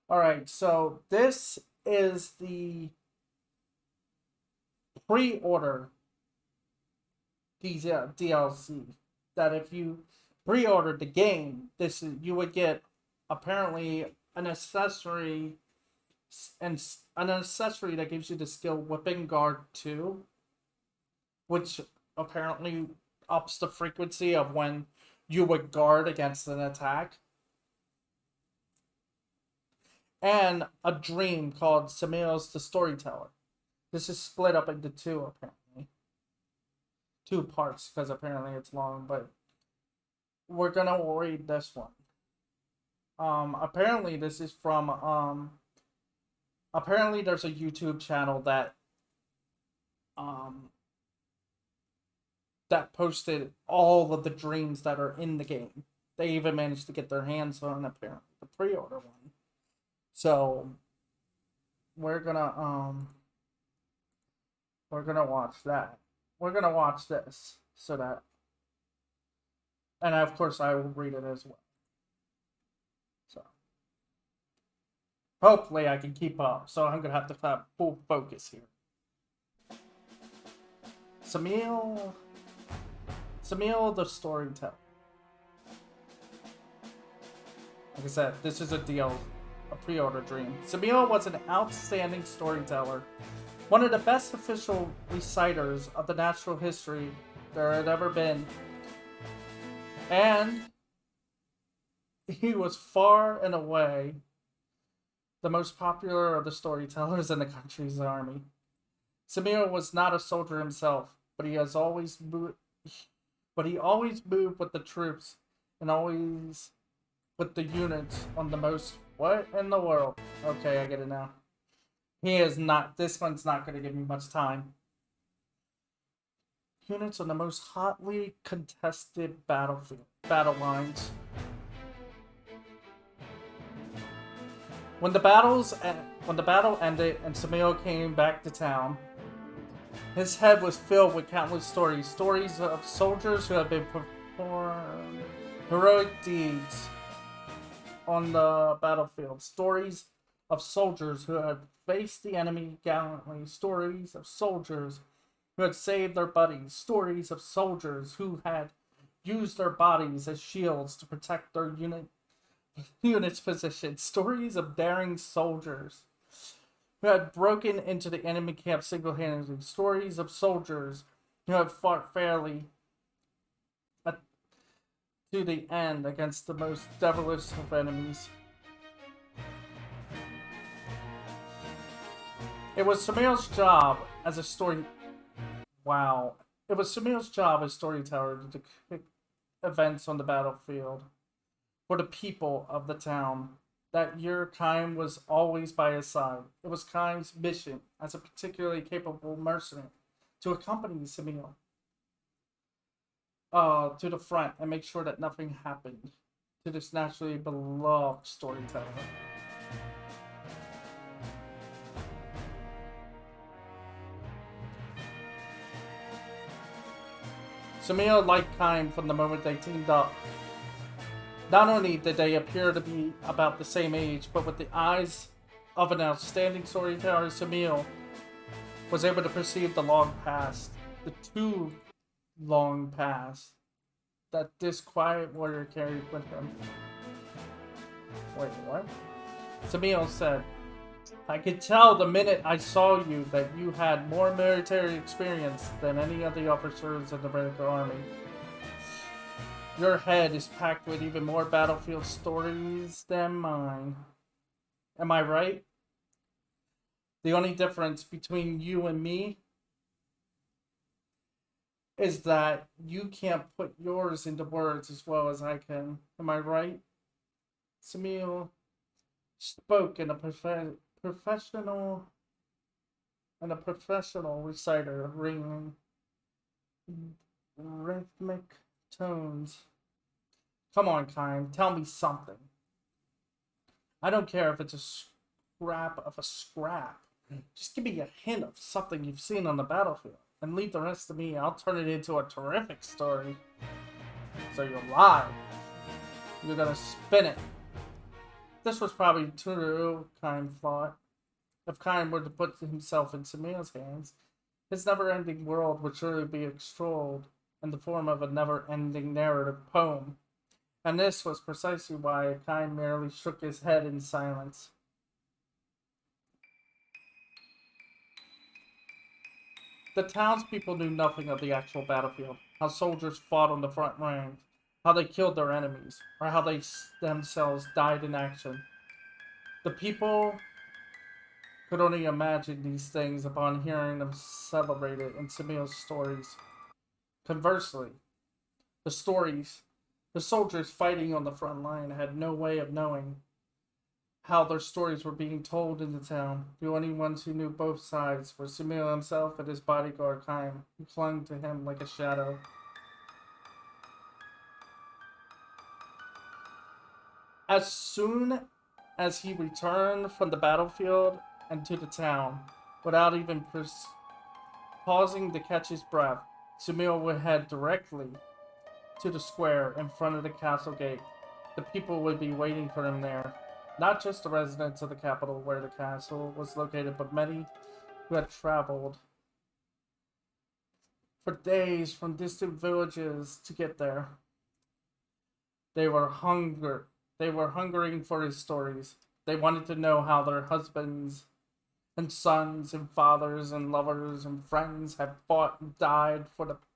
Alright, so this is the pre-order DLC. That if you pre-ordered the game, you would get apparently an accessory and an accessory that gives you the skill Whipping Guard 2, which apparently ups the frequency of when you would guard against an attack. And a dream called Samuel's the Storyteller. This is split up into two, apparently. Two parts, because apparently it's long, but we're gonna read this one. Apparently this is from, apparently there's a YouTube channel um, that posted all of the dreams that are in the game. They even managed to get their hands on, apparently, the pre-order one. So, we're gonna watch that. We're gonna watch this, so that, and of course I will read it as well. So, hopefully I can keep up, so I'm gonna have to have full focus here. Samuel the Storyteller. Like I said, this is a pre-order dream. Samuel was an outstanding storyteller, one of the best official reciters of the natural history there had ever been. And he was far and away the most popular of the storytellers in the country's army. Samuel was not a soldier himself, but he always moved with the troops and always with the units on the most. What in the world? Okay, I get it now. He is not. This one's not going to give me much time. Units on the most hotly contested battle lines. When the battle ended and Samuel came back to town, his head was filled with countless stories of soldiers who had been performed heroic deeds on the battlefield, stories of soldiers who had faced the enemy gallantly, stories of soldiers who had saved their buddies, stories of soldiers who had used their bodies as shields to protect their unit's position, stories of daring soldiers who had broken into the enemy camp single-handedly, stories of soldiers who had fought fairly to the end against the most devilish of enemies. It was Samuel's job as a storyteller to depict events on the battlefield for the people of the town. That year, Kime was always by his side. It was Kime's mission as a particularly capable mercenary to accompany Samuel to the front and make sure that nothing happened to this naturally beloved storyteller. Samuel liked Kime from the moment they teamed up. Not only did they appear to be about the same age, but with the eyes of an outstanding storyteller, Samuel was able to perceive the long past, the too long past, that this quiet warrior carried with him. Wait, what? Samuel said, I could tell the minute I saw you that you had more military experience than any of the officers in the American Army. Your head is packed with even more battlefield stories than mine. Am I right? The only difference between you and me is that you can't put yours into words as well as I can. Am I right? Samuel spoke in a professional reciter, ringing rhythmic tones. Come on, Kime, tell me something. I don't care if it's a scrap of a scrap. Just give me a hint of something you've seen on the battlefield, and leave the rest to me. I'll turn it into a terrific story. So you'll lie. You're gonna spin it. This was probably true, Kime thought. If Kime were to put himself in Samir's hands, his never-ending world would surely be extolled in the form of a never-ending narrative poem. And this was precisely why Kime merely shook his head in silence. The townspeople knew nothing of the actual battlefield, how soldiers fought on the front lines, how they killed their enemies, or how they themselves died in action. The people could only imagine these things upon hearing them celebrated in Samuel's stories. Conversely, the stories, the soldiers fighting on the front line had no way of knowing how their stories were being told in the town. The only ones who knew both sides were Samuel himself and his bodyguard Chaim, who clung to him like a shadow. As soon as he returned from the battlefield and to the town, without even pausing to catch his breath, Samuel would head directly to the square in front of the castle gate. The people would be waiting for him there. Not just the residents of the capital where the castle was located, but many who had traveled for days from distant villages to get there. They were hungering for his stories. They wanted to know how their husbands and sons and fathers and lovers and friends had fought and died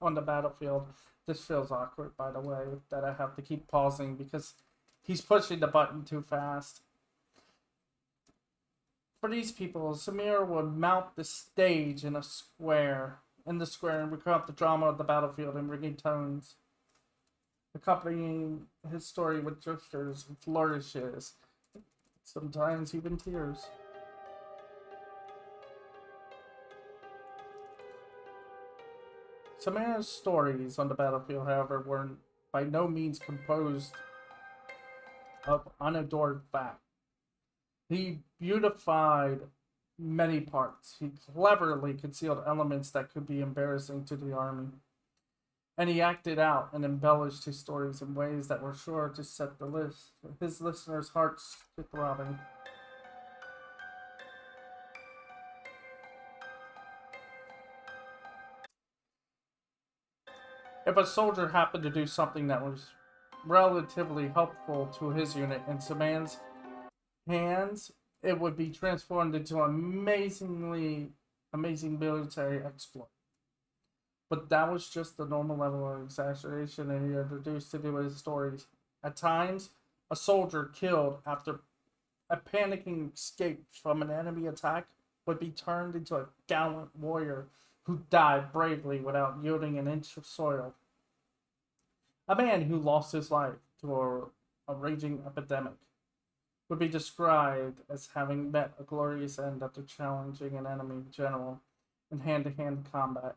on the battlefield. This feels awkward, by the way, that I have to keep pausing because he's pushing the button too fast. For these people, Samir would mount the stage in the square and recount the drama of the battlefield in ringing tones, accompanying his story with gestures and flourishes, sometimes even tears. Samir's stories on the battlefield, however, were by no means composed of unadored fact. He beautified many parts. He cleverly concealed elements that could be embarrassing to the army. And he acted out and embellished his stories in ways that were sure to set his listeners' hearts to throbbing. If a soldier happened to do something that was relatively helpful to his unit in Saman's hands, it would be transformed into an amazing military exploit. But that was just the normal level of exaggeration that he introduced into his stories. At times, a soldier killed after a panicking escape from an enemy attack would be turned into a gallant warrior who died bravely without yielding an inch of soil. A man who lost his life to a raging epidemic would be described as having met a glorious end after challenging an enemy general in hand-to-hand combat.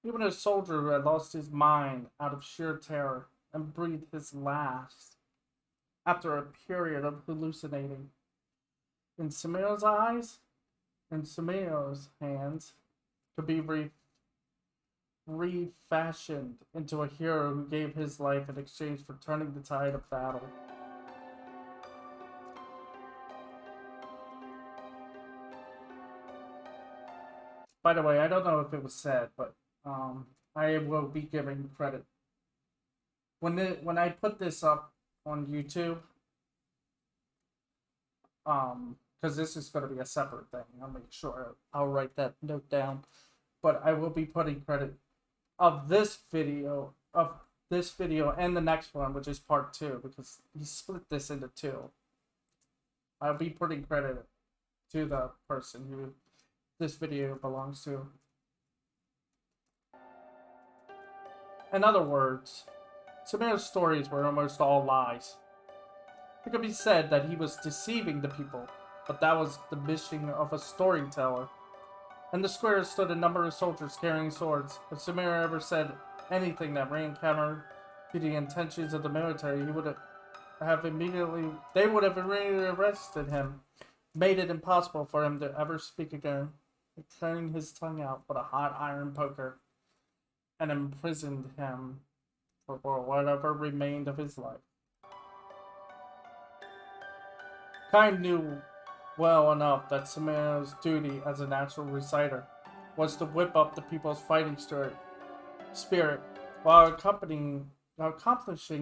Even a soldier who had lost his mind out of sheer terror and breathed his last after a period of hallucinating. In Samir's eyes, in Samir's hands, could be refashioned into a hero who gave his life in exchange for turning the tide of battle. By the way, I don't know if it was said, but I will be giving credit when I put this up on YouTube. Because this is going to be a separate thing. I'll make sure I'll write that note down. But I will be putting credit of this video and the next one, which is part 2, because he split this into 2. I'll be putting credit to the person who this video belongs to. In other words, Samir's stories were almost all lies. It could be said that he was deceiving the people, but that was the mission of a storyteller. In the square stood a number of soldiers carrying swords. If Samir ever said anything that ran counter to the intentions of the military, they would have immediately arrested him, made it impossible for him to ever speak again, turning his tongue out with a hot iron poker, and imprisoned him for whatever remained of his life. Kime knew well enough that Samir's duty as a natural reciter was to whip up the people's fighting spirit. While accomplishing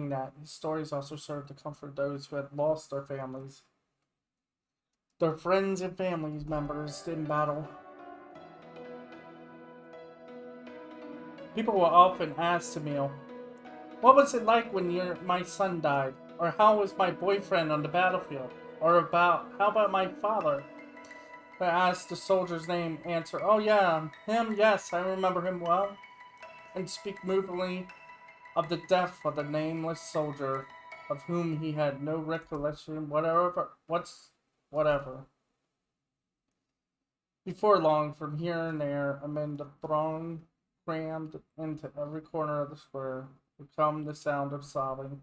that, his stories also served to comfort those who had lost their families, their friends and family members in battle. People will often ask Samil, "What was it like when my son died?" Or "How was my boyfriend on the battlefield?" Or "How about my father?" I ask the soldier's name, answer, "Oh yeah, him, yes, I remember him well," and speak movingly of the death of the nameless soldier, of whom he had no recollection whatever. Before long, from here and there, amid the throng crammed into every corner of the square, would come the sound of sobbing.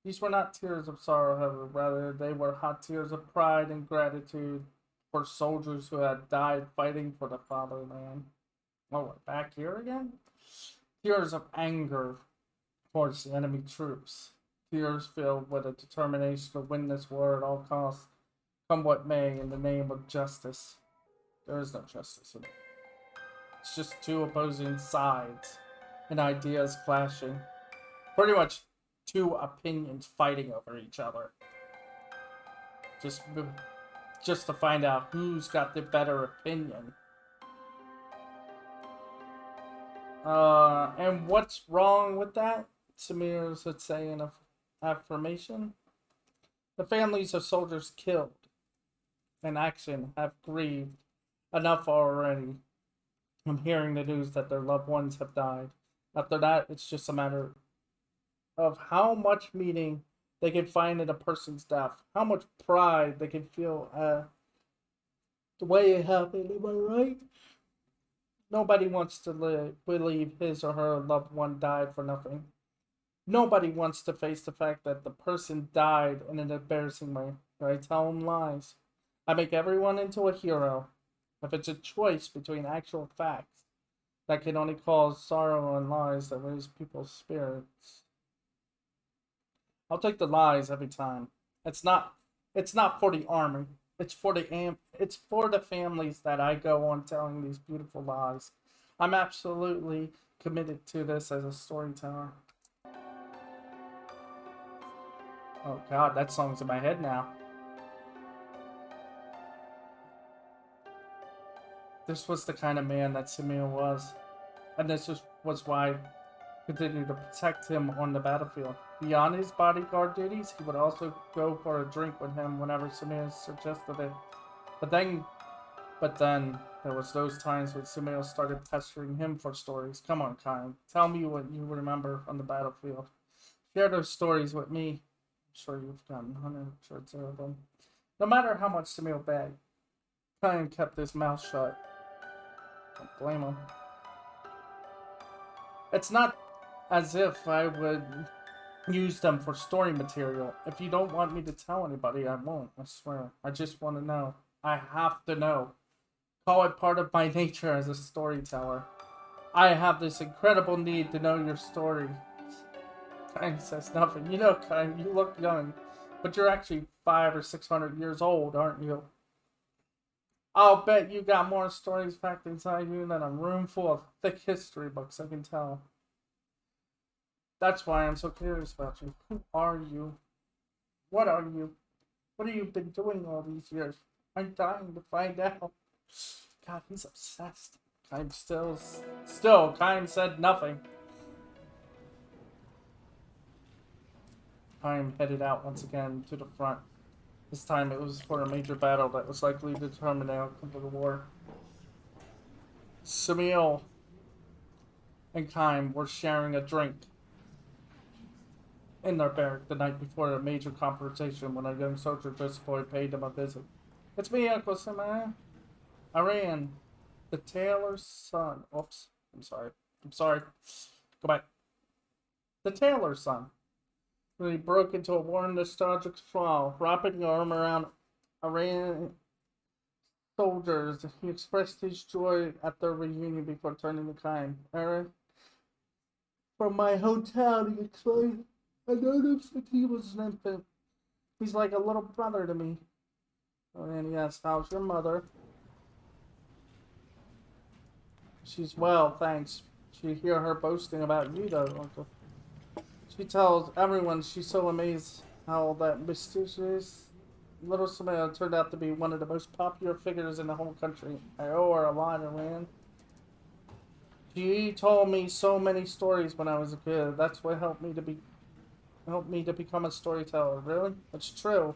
These were not tears of sorrow, however, rather they were hot tears of pride and gratitude for soldiers who had died fighting for the fatherland. Oh, we're back here again? Tears of anger towards the enemy troops. Tears filled with a determination to win this war at all costs, come what may, in the name of justice. There is no justice in it. It's just two opposing sides and ideas clashing. Pretty much two opinions fighting over each other. Just to find out who's got the better opinion. And what's wrong with that? Samir would say in an affirmation. The families of soldiers killed in action have grieved enough already from hearing the news that their loved ones have died. After that, it's just a matter of how much meaning they can find in a person's death, how much pride they can feel the way it happened. Am I right? Nobody wants to believe his or her loved one died for nothing. Nobody wants to face the fact that the person died in an embarrassing way. I tell them lies. I make everyone into a hero. If it's a choice between actual facts, that can only cause sorrow and lies that raise people's spirits, I'll take the lies every time. It's not for the army. It's for the families that I go on telling these beautiful lies. I'm absolutely committed to this as a storyteller. Oh god, that song's in my head now. This was the kind of man that Samir was. And this was why I continued to protect him on the battlefield. Beyond his bodyguard duties, he would also go for a drink with him whenever Samir suggested it. But then there was those times when Samir started pestering him for stories. Come on, Kyle. Tell me what you remember on the battlefield. Share those stories with me. I'm sure you've gotten hundreds of them. No matter how much Samir begged, Kyle kept his mouth shut. Don't blame him. It's not as if I would use them for story material. If you don't want me to tell anybody, I won't. I swear. I just want to know. I have to know. Call it part of my nature as a storyteller. I have this incredible need to know your story. Kine says nothing. You know, Kine, you look young, but you're actually 500 or 600 years old, aren't you? I'll bet you got more stories packed inside you than a room full of thick history books, I can tell. That's why I'm so curious about you. Who are you? What are you? What have you been doing all these years? I'm dying to find out. God, he's obsessed. Kine still, Kine said nothing. Kine headed out once again to the front. This time it was for a major battle that was likely to determine the outcome of the war. Samil and Kime were sharing a drink in their barrack the night before a major confrontation when a young soldier Joseph Boy paid them a visit. "It's me, Uncle Samir. Iran, the tailor's son." Oops, I'm sorry. Go back. The tailor's son. When he broke into a warm, nostalgic smile, wrapping the arm around Iran soldiers, he expressed his joy at their reunion before turning to Kine. "Aaron, from my hometown," he explained, "I noticed that he was an infant. He's like a little brother to me. And he asked, how's your mother? She's well, thanks. She hear her boasting about you, though, Uncle. She tells everyone she's so amazed how that mysterious little Samantha turned out to be one of the most popular figures in the whole country. I owe her a lot, man. She told me so many stories when I was a kid. That's what helped me to become a storyteller. Really? It's true.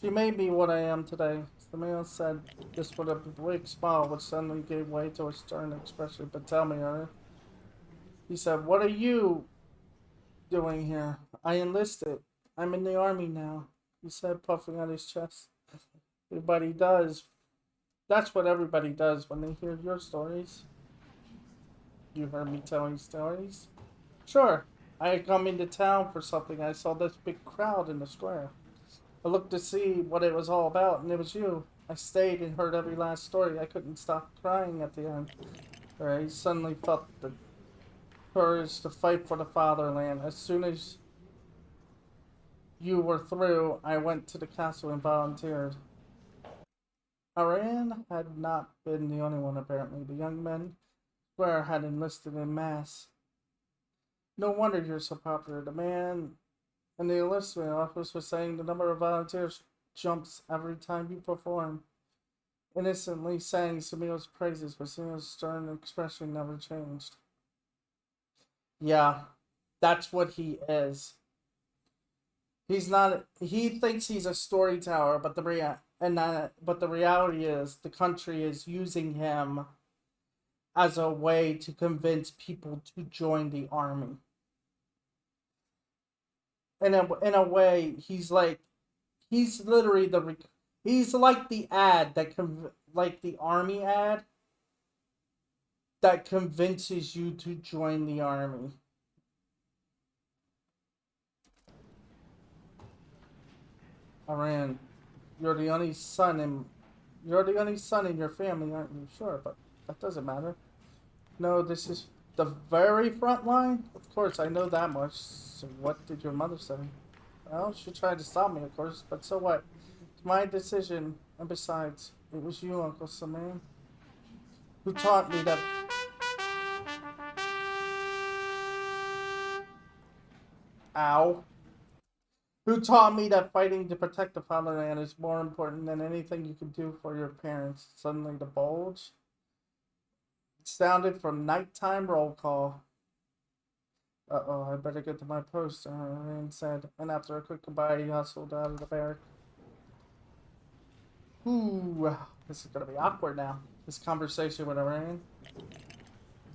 She made me what I am today. Samantha said this with a big smile, which suddenly gave way to a stern expression. But tell me, Ernest. He said, what are you doing here? I enlisted. I'm in the army now, he said, puffing on his chest. Everybody does. That's what everybody does when they hear your stories. You heard me telling stories? Sure. I had come into town for something. I saw this big crowd in the square. I looked to see what it was all about, and it was you. I stayed and heard every last story. I couldn't stop crying at the end. I suddenly felt the courage to fight for the fatherland. As soon as you were through, I went to the castle and volunteered. Iran had not been the only one, apparently. The young men square had enlisted en masse. No wonder you're so popular. The man in the enlistment office was saying the number of volunteers jumps every time you perform. Innocently sang Samil's praises, but Samil's stern expression never changed. Yeah, that's what he is. He's not. He thinks he's a storyteller, but the reality is the country is using him as a way to convince people to join the army. In a way, he's literally he's like the ad that like the army ad that convinces you to join the army. Iran, you're the only son in your family, aren't you? Sure, but that doesn't matter. No, this is the very front line? Of course, I know that much. So what did your mother say? Well, she tried to stop me, of course, but so what? It's my decision, and besides, it was you, Uncle Saman, who taught me that... Ow. Who taught me that fighting to protect the fatherland is more important than anything you can do for your parents. Suddenly the bulge sounded from nighttime roll call. Uh-oh, I better get to my post, Rand said, and after a quick goodbye, he hustled out of the barrack. Ooh, this is gonna be awkward now. This conversation with Rand.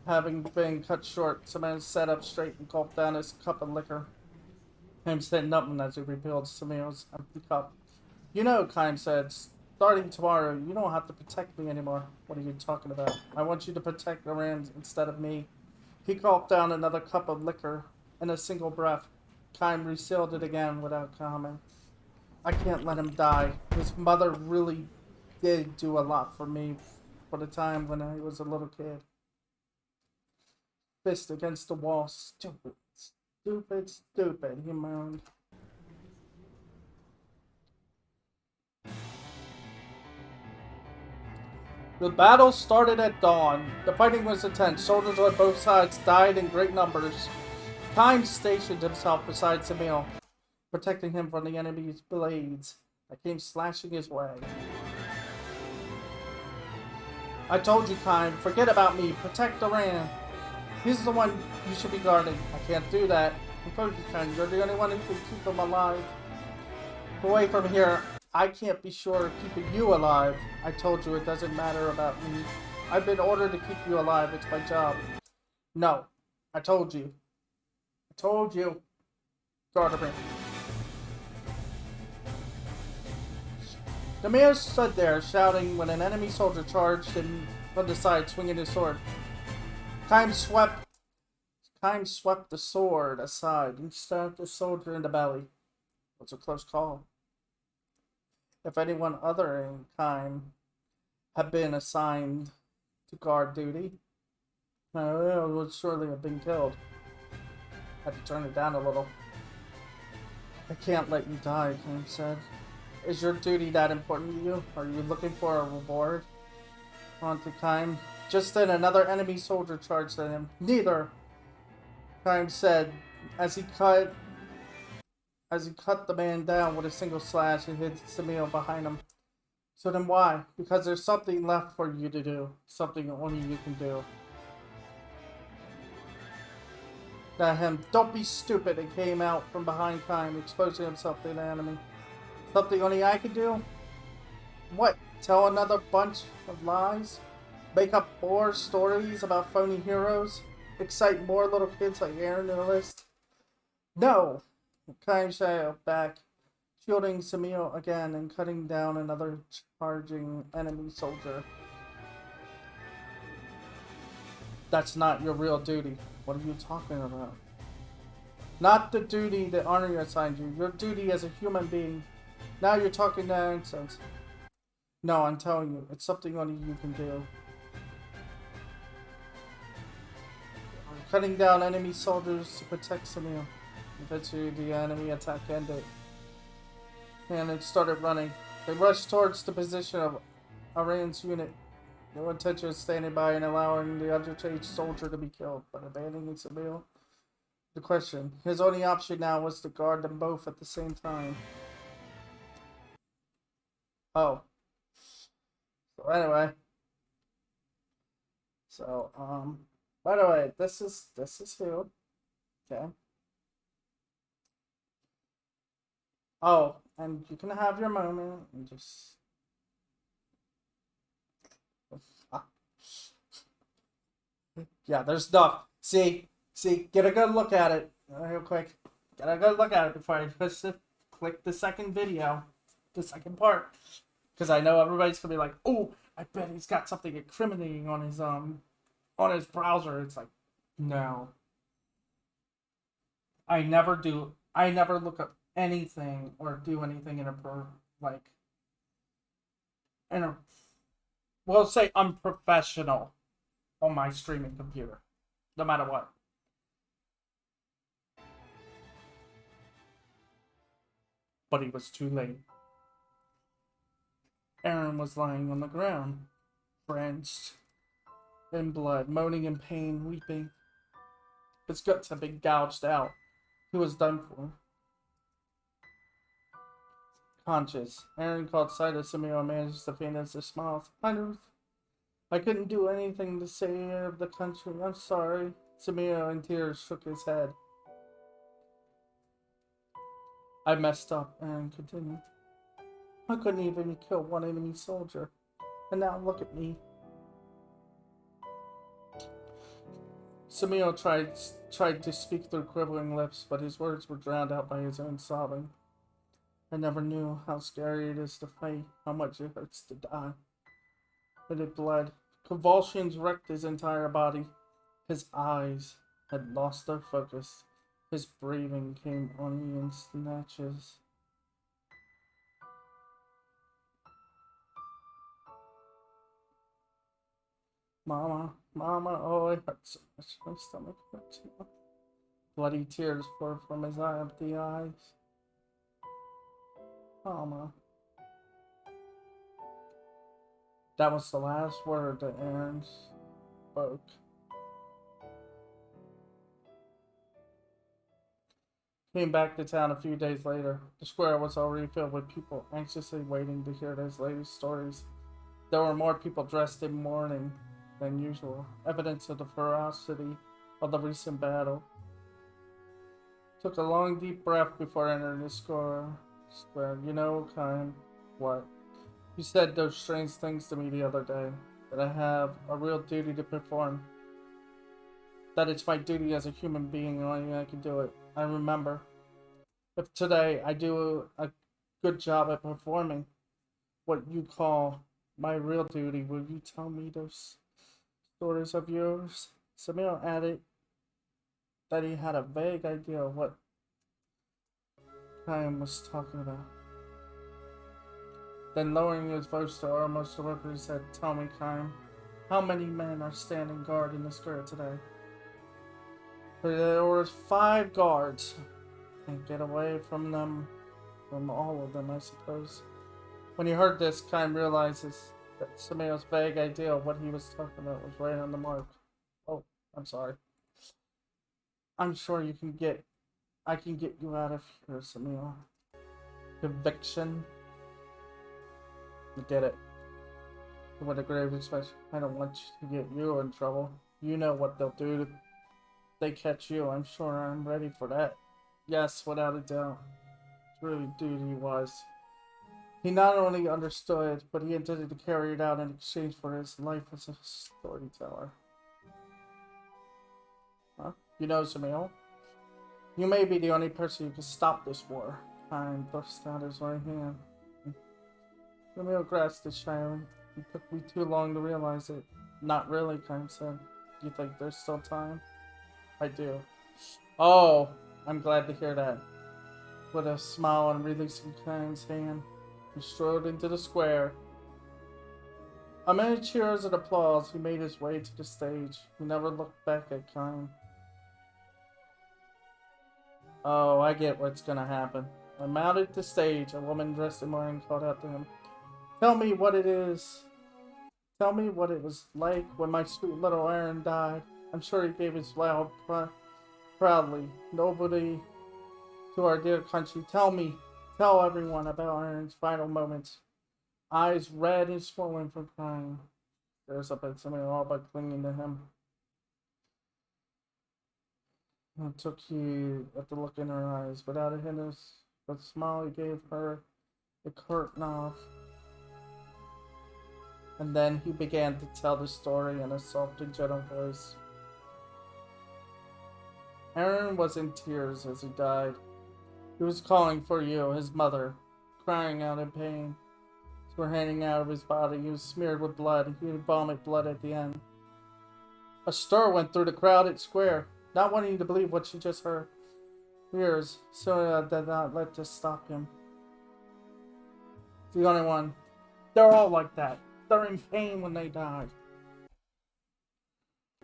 Having been cut short, Samantha sat up straight and gulped down his cup of liquor. Kaim said nothing as he refilled Samil's empty cup. You know, Kaim said, starting tomorrow, you don't have to protect me anymore. What are you talking about? I want you to protect Rand instead of me. He gulped down another cup of liquor in a single breath. Kaim resealed it again without comment. I can't let him die. His mother really did do a lot for me for the time when I was a little kid. Fist against the wall. Stupid, stupid, stupid, he moaned. The battle started at dawn. The fighting was intense. Soldiers on both sides died in great numbers. Kaim stationed himself beside Samil, protecting him from the enemy's blades that came slashing his way. I told you, Kaim, forget about me. Protect Duran. He's the one you should be guarding. I can't do that. I told you, Kaim, you're the only one who can keep him alive. Away from here. I can't be sure of keeping you alive. I told you it doesn't matter about me. I've been ordered to keep you alive. It's my job. No. I told you. I told you. Guard me. The mayor stood there, shouting when an enemy soldier charged him from the side, swinging his sword. Kaim swept the sword aside and stabbed the soldier in the belly. It was a close call. If anyone other than Kaim had been assigned to guard duty, it would surely have been killed. Had to turn it down a little. I can't let you die, Kaim said. Is your duty that important to you? Are you looking for a reward? On to Kaim. Just then, another enemy soldier charged at him. Neither, Kaim said, as he cut the man down with a single slash and hit Samio behind him. So then why? Because there's something left for you to do. Something only you can do. At him, don't be stupid, it came out from behind Kaim, exposing himself to the enemy. Something only I can do? What? Tell another bunch of lies? Make up more stories about phony heroes? Excite more little kids like Aaron in the list? No! Kaim shot back, shielding Samio again and cutting down another charging enemy soldier. That's not your real duty. What are you talking about? Not the duty that Honor assigned you. Your duty as a human being. Now you're talking nonsense. No, I'm telling you, it's something only you can do. Cutting down enemy soldiers to protect Samio. Eventually, the enemy attack ended, and it started running. They rushed towards the position of Iran's unit. No intention of standing by and allowing the underaged soldier to be killed, but abandoning Samio. The question: his only option now was to guard them both at the same time. Oh. So anyway. So, by the way, this is who. Okay. Oh, and you can have your moment and just... Yeah, there's stuff. See, get a good look at it real quick. Get a good look at it before I click the second video, the second part, because I know everybody's gonna be like, "Oh, I bet he's got something incriminating on his browser." It's like, no, I never do. I never look up anything or do anything in we'll say unprofessional on my streaming computer, no matter what. But he was too late. Aaron was lying on the ground, drenched in blood, moaning in pain, weeping. His guts had been gouged out. He was done for. Conscious, Aaron caught sight of Samio and managed to feign as a smile. I couldn't do anything to save the country. I'm sorry. Samio, in tears, shook his head. I messed up, Aaron continued. I couldn't even kill one enemy soldier. And now look at me. Samio tried to speak through quivering lips, but his words were drowned out by his own sobbing. I never knew how scary it is to fight, how much it hurts to die. But it bled. Convulsions wrecked his entire body. His eyes had lost their focus. His breathing came only in snatches. Mama, oh, it hurts so much. My stomach hurts. Bloody tears poured from his empty eyes. Mama. That was the last word that Aaron spoke. Came back to town a few days later. The square was already filled with people anxiously waiting to hear his latest stories. There were more people dressed in mourning than usual, evidence of the ferocity of the recent battle. Took a long deep breath before entering the square. You know, what? You said those strange things to me the other day, that I have a real duty to perform. That it's my duty as a human being, only I can do it. I remember. If today I do a good job at performing what you call my real duty, will you tell me those stories of yours? Samir added that he had a vague idea of what Kaim was talking about. Then lowering his voice to almost a whisper, he said, "Tell me, Kaim, how many men are standing guard in the square today?" There were 5 guards. Can't get away from them, from all of them, I suppose. When he heard this, Kaim realizes that Sumeo's vague idea of what he was talking about was right on the mark. Oh, I'm sorry. I'm sure I can get you out of here, Sumeo. Conviction. I get it. With a grave respect, I don't want to get you in trouble. You know what they'll do if they catch you. I'm sure I'm ready for that. Yes, without a doubt. It's really duty was. He not only understood, but he intended to carry it out in exchange for his life as a storyteller. Huh? You know, Sumeo? You may be the only person who can stop this war. Kaim thrust out his right hand. Sumeo grasped it shyly. It took me too long to realize it. Not really, Kaim said. Do you think there's still time? I do. Oh, I'm glad to hear that. With a smile and releasing Kaim's hand, he strode into the square. Amid cheers and applause, he made his way to the stage. He never looked back at Kaim. Oh, I get what's gonna happen. When mounted the stage, a woman dressed in mourning called out to him. Tell me what it is. Tell me what it was like when my sweet little Aaron died. I'm sure he gave his vow proudly. Nobody to our dear country. Tell everyone about Aaron's final moments. Eyes red and swollen from crying. There's up at somebody all but clinging to him. It took you at the look in her eyes. Without a hint of a smile, he gave her a curt nod. And then he began to tell the story in a soft and gentle voice. Aaron was in tears as he died. He was calling for you, his mother, crying out in pain. As we're hanging out of his body, he was smeared with blood. He would vomit blood at the end. A stir went through the crowded square, not wanting to believe what she just heard. Tears, Sonia did not let this stop him. The only one. They're all like that. They're in pain when they die.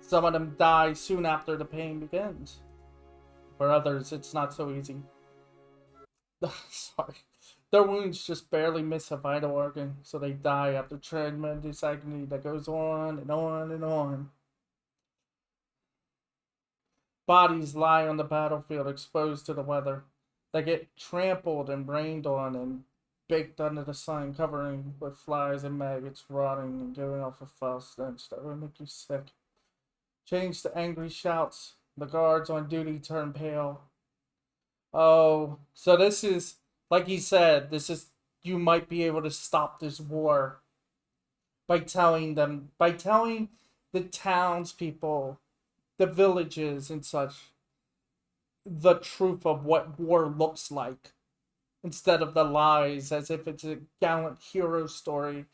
Some of them die soon after the pain begins. For others, it's not so easy. Sorry. Their wounds just barely miss a vital organ, so they die after tremendous agony that goes on and on and on. Bodies lie on the battlefield exposed to the weather. They get trampled and rained on and baked under the sun, covering with flies and maggots, rotting and giving off a foul stench that will make you sick. Change to angry shouts. The guards on duty turn pale. Oh, so this is, like he said, you might be able to stop this war by telling the townspeople, the villages and such, the truth of what war looks like. Instead of the lies, as if it's a gallant hero story.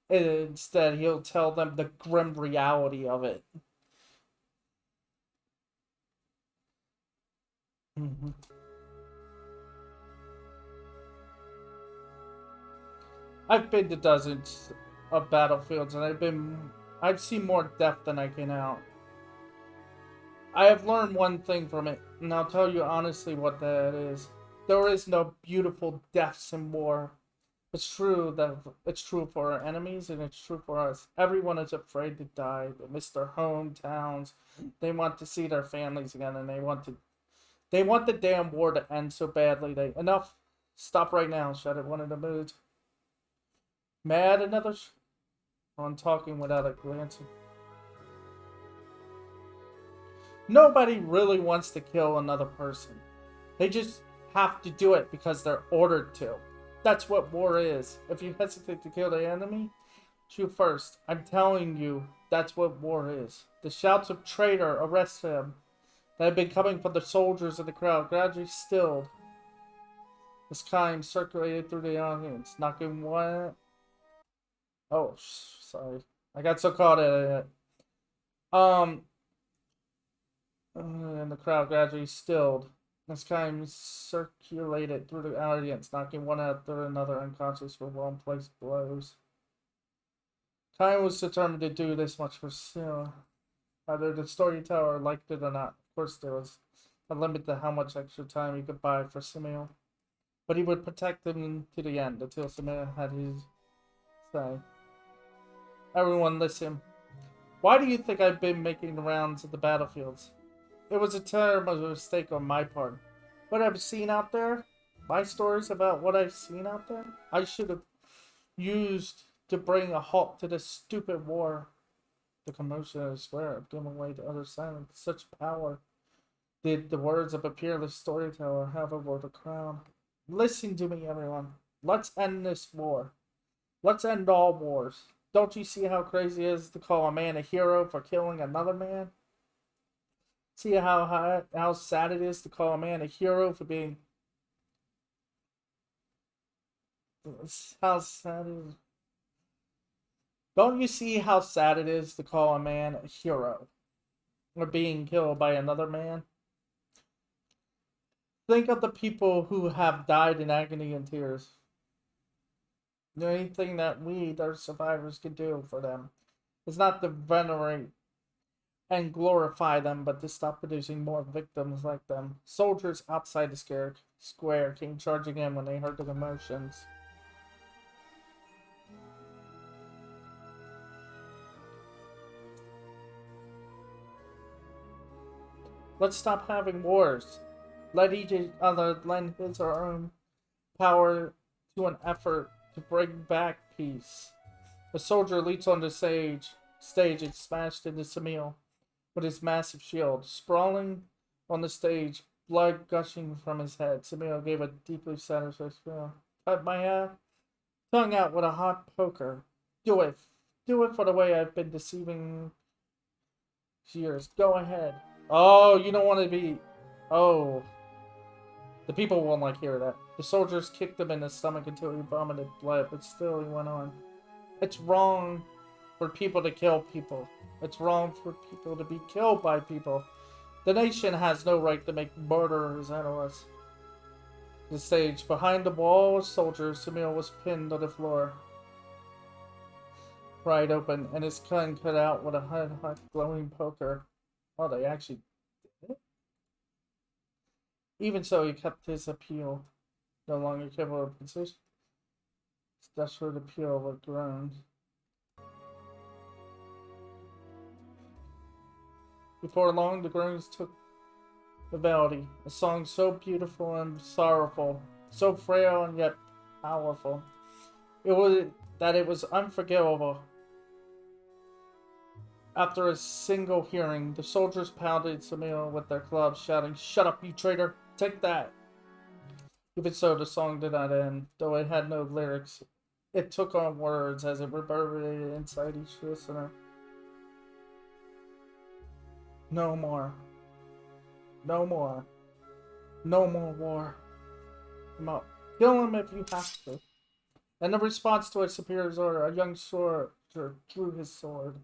Instead, he'll tell them the grim reality of it. Mm-hmm. I've been to dozens of battlefields, and I've seen more death than I can count. I have learned one thing from it, and I'll tell you honestly what that is. There is no beautiful deaths in war. It's true for our enemies, and it's true for us. Everyone is afraid to die. They miss their hometowns. They want to see their families again, and they want the damn war to end so badly. Enough. Stop right now, shouted one of the moods. Mad another on talking without a glance. Nobody really wants to kill another person. They just have to do it because they're ordered to. That's what war is. If you hesitate to kill the enemy, shoot first. I'm telling you, that's what war is. The shouts of traitor, arrest him, that had been coming from the soldiers in the crowd gradually stilled. As Kaim circulated through the audience, knocking one. Oh, sorry. I got so caught in it. And the crowd gradually stilled. As Kaim circulated through the audience, knocking one after another unconscious with well-placed blows. Kaim was determined to do this much for Sue. Whether the storyteller liked it or not. Of course, there was a limit to how much extra time he could buy for Samuel. but he would protect them to the end until Samir had his say. Everyone listen. Why do you think I've been making the rounds of the battlefields? It was a terrible mistake on my part. What I've seen out there, my stories about what I've seen out there, I should have used to bring a halt to this stupid war. The commotion of the square of giving way to utter silence. Such power did the words of a peerless storyteller have over the crowd. Listen to me, everyone. Let's end this war. Let's end all wars. Don't you see how crazy it is to call a man a hero for killing another man? See how sad it is to call a man a hero for being... How sad it is. Don't you see how sad it is to call a man a hero for being killed by another man? Think of the people who have died in agony and tears. The only thing that we, their survivors, can do for them is not to venerate and glorify them, but to stop producing more victims like them. Soldiers outside the square came charging in when they heard the commotions. Let's stop having wars. Let each other lend his or her own power to an effort to bring back peace. A soldier leaps on the stage and smashed into Samil with his massive shield. Sprawling on the stage, blood gushing from his head, Samil gave a deeply satisfied squeal. Cut my tongue out with a hot poker. Do it. Do it for the way I've been deceiving years. Go ahead. Oh, you don't want to be... Oh. The people won't like hear that. The soldiers kicked him in the stomach until he vomited blood, but still he went on. It's wrong for people to kill people. It's wrong for people to be killed by people. The nation has no right to make murderers out of us. The stage, behind the wall of soldiers, Samir was pinned to the floor. Pried open, and his gun cut out with a hot glowing poker. Oh, they actually did it? Even so, he kept his appeal. No longer capable of position. His desperate appeal with groans. Before long, the groans took the melody. A song so beautiful and sorrowful, so frail and yet powerful. It was unforgivable. After a single hearing, the soldiers pounded Samil with their clubs, shouting, "Shut up, you traitor! Take that!" Even so, the song did not end, though it had no lyrics. It took on words as it reverberated inside each listener. No more. No more. No more war. Come on. Kill him if you have to. And in response to a superior's order, a young soldier drew his sword.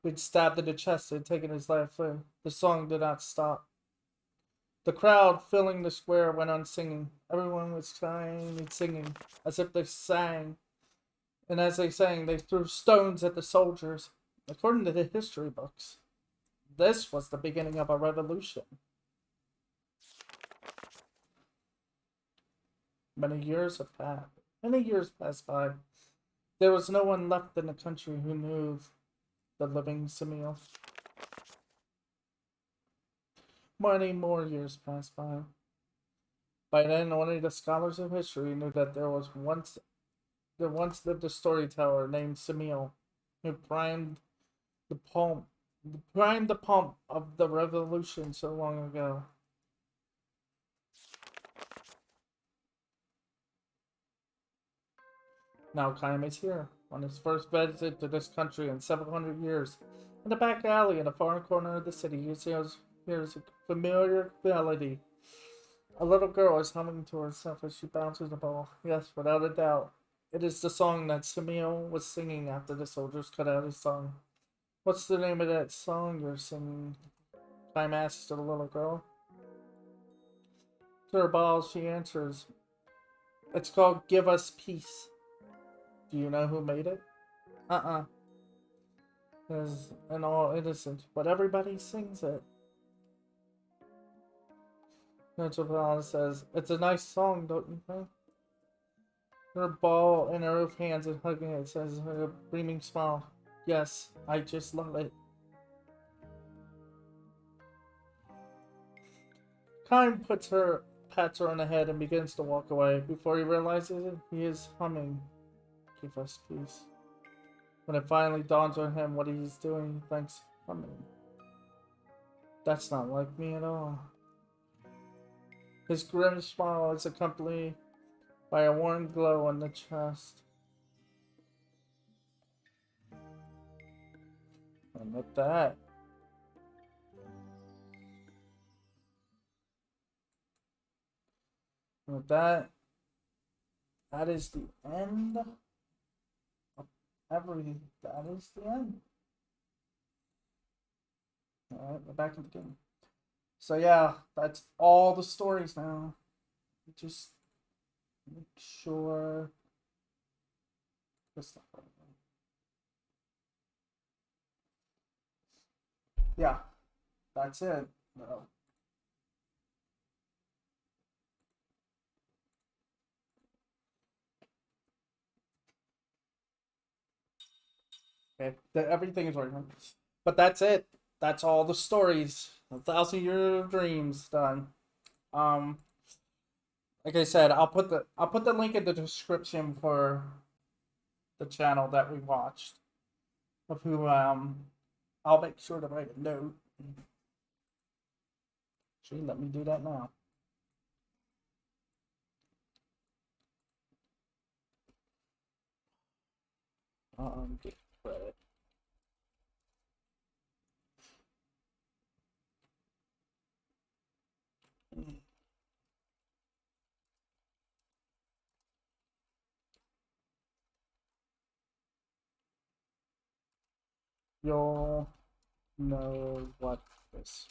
He'd stabbed in the chest and taken his life away. The song did not stop. The crowd filling the square went on singing. Everyone was crying and singing, as if they sang. And as they sang, they threw stones at the soldiers. According to the history books, this was the beginning of a revolution. Many years have passed. Many years passed by. There was no one left in the country who knew the living Samil. Many more years passed by. By then, only the scholars of history knew that there once lived a storyteller named Samil, who primed the pump of the revolution so long ago. Now Kaim is here, on his first visit to this country in 700 years. In the back alley in the far corner of the city, he hears a familiar melody. A little girl is humming to herself as she bounces the ball. Yes, without a doubt. It is the song that Samil was singing after the soldiers cut out his tongue. What's the name of that song you're singing? Kaim asks the little girl. To her ball, she answers, "It's called Give Us Peace." Do you know who made it? It's in all innocent, but everybody sings it. Metropolitan says, "It's a nice song, don't you think?" Her ball in her hands and hugging it says her beaming smile. "Yes, I just love it." Kime pats her on the head and begins to walk away. Before he realizes it, he is humming, "Give us peace." When it finally dawns on him what he's doing, he thinks, humming. That's not like me at all. His grim smile is accompanied by a warm glow on the chest. And with that, that is the end of everything. That is the end. Alright, we're back in the game. So yeah, that's all the stories now. Just make sure this stuff. Yeah, that's it. No. Okay, everything is working. But that's it. That's all the stories. 1,000 Year of Dreams done. Like I said, I'll put the link in the description for the channel that we watched. Of who I'll make sure to write a note. Actually, let me do that now. Get credit. You'll know what this is.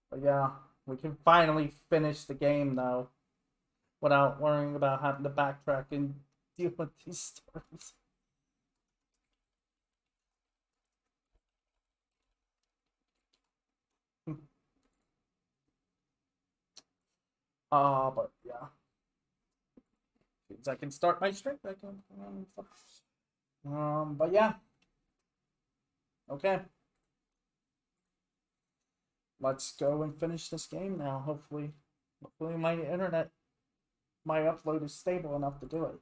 But yeah, we can finally finish the game though, without worrying about having to backtrack and deal with these stories. But yeah. Means I can start my stream. But yeah. Okay. Let's go and finish this game now. Hopefully my internet, my upload is stable enough to do it.